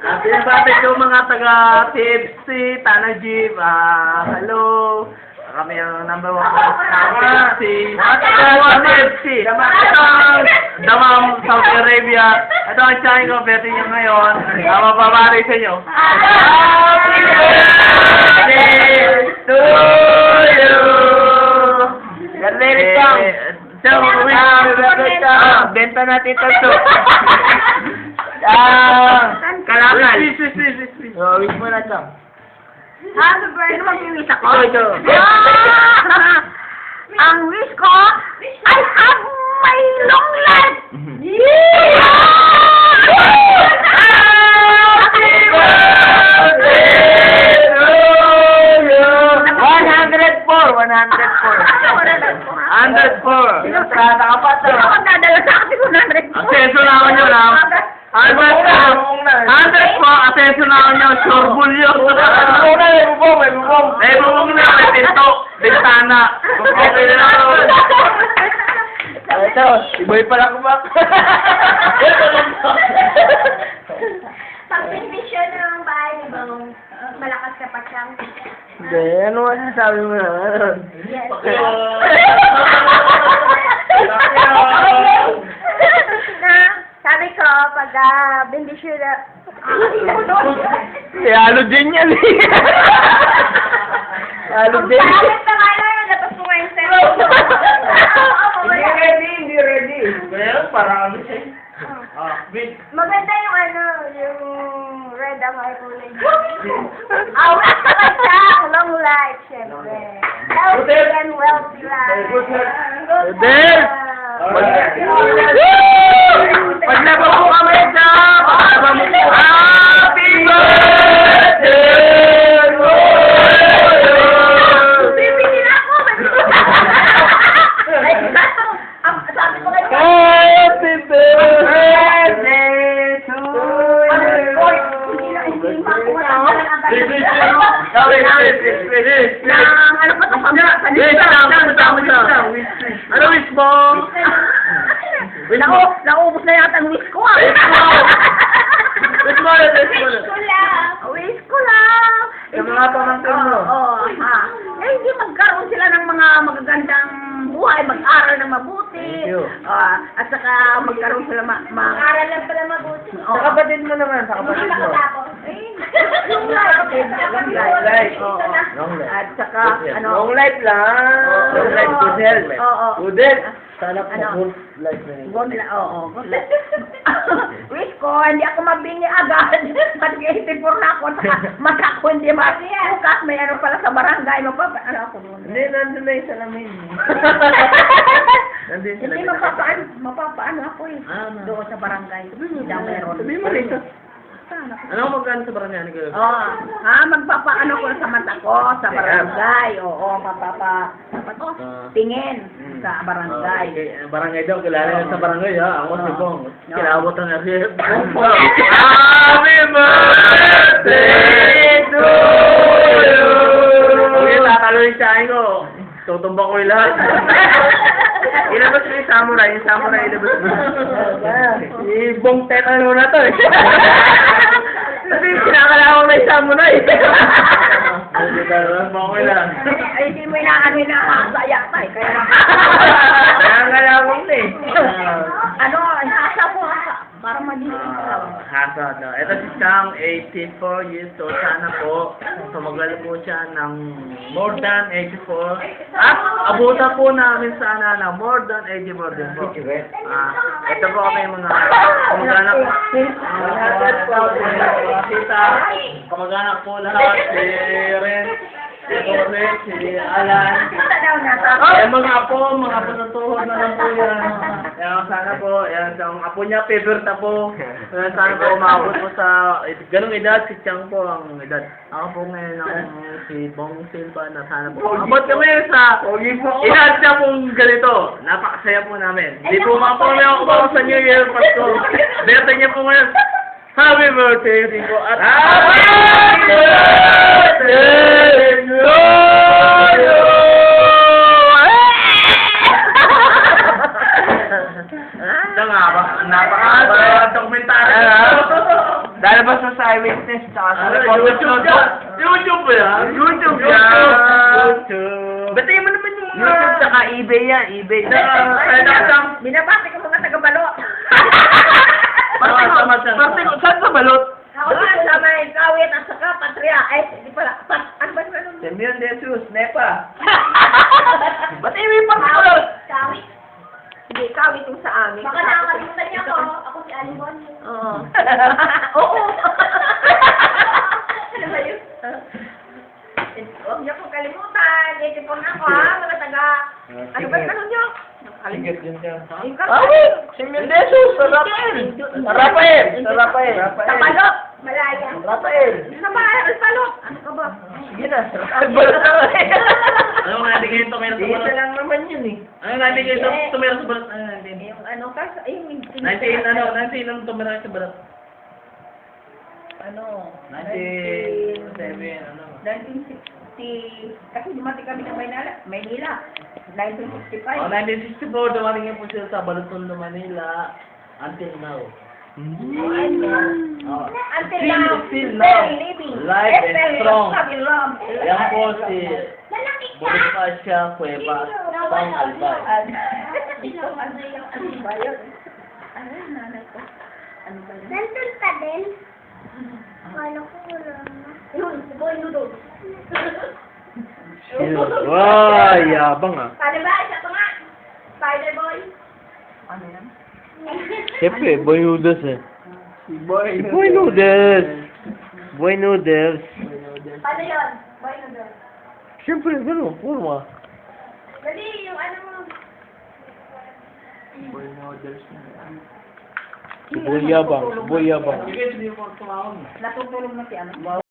At pinabati ko mga taga TFC, Tanang Jeep, hello. Kami ang number 1 sa TFC. TFC. Ito ang Damam, Saudi Arabia. Ito ang tiyahing ko, pwede nyo ngayon. Mababari sa inyo. Happy birthday to you! Galirit ka! Benta natin ito. Kalakal. Wish mo na ito. Happy birthday, mag-wish ako. Ito. Ang wish ko, I have my long life. Happy birthday to you! 104! 104. Ilustrada ka pa ito. Hindi ako dadala sa akin 100. Asenso na ako nyo lang. 100 po, asenso na ako nyo. Surbulyo. May bubong. Eh, bubong na. May pinto. Bintana. Okay na ako. Ito, iboy pala kumak. Pag pinisyon ng bahay, di ba, malakas ka pa siyang. Hindi, ano ang sabi mo na? Yes. Na, sabi ko, pag bendisyon na, Halo din yan eh. Halo ang din. pangit na nga na, tapos ko ngayon sa'yo. Hindi ready. Well, parang siya. Maganda yung yung red ang ay kulay. Awat ka pa siya, long life, syempre. Healthy and wealthy life. Del! Pag nabago kami sa Happy birthday to you! Bibigyan ako. Ay, sabi ko kayo. Happy birthday to Ano pa ito? Ano wish mo? Naubos na yata ang wish ko ah. Wish mo na, wish mo na. Wish ko lang. Yung mga pamangkin mo. Oo, ha. Eh, hindi magkaroon sila ng mga magagandang buhay, mag-aral ng mabuti. Thank you. At saka magkaroon sila mag-aral lang pala mabuti. Sa kapatid mo naman, sa kapatid mo. Long life. Long life. At saka, Long life lang. Long life, good health. Oo. Good health. Sana po Ano? good life na yun. Good life. Wish ko, hindi ako mabingi agad. Mag-84 na ako. Saka mata ko hindi bukas. May ano pala sa barangay. Ano ako doon? Hindi, nandun na yung salamin. Nandun yung Hindi salamin. mapapaano ako eh. Doon sa barangay. Hindi daw meron. Sabi mo rin. Ano magkano sa barangay ni Galo? Magpapaano ko sa mata ko sa barangay. Oo, tingin sa barangay. Barangay daw, kilala yan sa barangay ha. Ako si Bong. Kilabot ang archip. Happy birthday to you! Uy, tatalo yung tiyahin ko. Tutumba ko yung lahat. Ilabas mo yung samurai. Yung samurai ilabas mo. Bong tet ano na to eh. Kasi kinakalawang na yung samurai. Okay lang. Ay, hindi mo inaano yata eh. Kaya kalawang na eh. Hasa mo, para madilim ka lang. Hasa daw. Ito si Sam, 84 years old. Sana po, tumagal po siya ng more than 84. At abutan po namin sana na more than 84 din po. Ito po kami mga kamag-anak. Tita, kamag-anak po lahat. Si Ren, si Torres, si Alan. Yung mga apo sa tuhod na lang po yan. Kaya sana po, yan, ang apo niya, favorite na po. Kaya sana po umabot po sa ganung edad, si Chang po ang edad. Ako po ngayon ang si Bong Silva na sana po. Umabot kami sa edad niya pong ganito. Napakasaya po namin. Hindi po mga po ako sa New Year, Pasko. Birthday niya po ngayon. Happy birthday, Rico. At happy birthday to you! Ito nga ba? Napaka-dokumentary. Lalabas na sa eyewitness, tsaka sa YouTube yan! YouTube ba yan? YouTube yan! YouTube. Batiin mo naman yung mga... YouTube, tsaka eBay yan, eBay. Binabati ko mga taga-balo. Saan sa balot? Ako nga sa may kawit at saka patria. Di pala. Ano ba naman? Semyon de Jesus, Nepa. Batiin mo yung pang-balot. Kawit? Hindi, kawit yung sa amin. Baka nakakalimutan niya ako. Ako si Aling Bonnie. Oo. Oo. Ano ba yun? Huwag niyo kong kalimutan. Dito po na ako ha, mga taga... Ano ba tanong niyo? Ingat yun yan. Awit! Semyon de Jesus, sa Rafael. Sa Rafael. Sa Rafael. Sa balot. Malaya. Rafael. Sa balot. Ano ka ba? Sige na, sa Rafael. Ano nga natin kayo tumira sa Isa balat? lang naman yun eh. Ano nga natin kayo tumira sa balat? Ano natin? Yung ano ka, yung... 19 ano tumira sa balat? Ano? 1907 ano? 1960, kasi dumating kami ng Maynila. 1965. Oh, 1964 dumating yung po sila sa Balottondo, Manila until now. Oh. Until now, Still very living. Live and Very strong. sabi love. Yan po si Bonifacia Cuevas, Pang Albay. Ito, ano yung ano ba yun? Ano yung nanay ko? Ano ba yun? Nandun ka din? Kala ko wala na. Yun, si Boy Noodles. Wow, yabang ah. Paano ba? Isa pa nga. Spider Boy. Ano yan? Siyempre, boy noodles eh. Boy noodles. Boy noodles. Paano yun? Boy Noodles. Siyempre, gano'n. Puro ah. Dali, yung ano mo. Boy yabang. Boy yabang. Sige, hindi mo tumawag. Natutulog na si ano.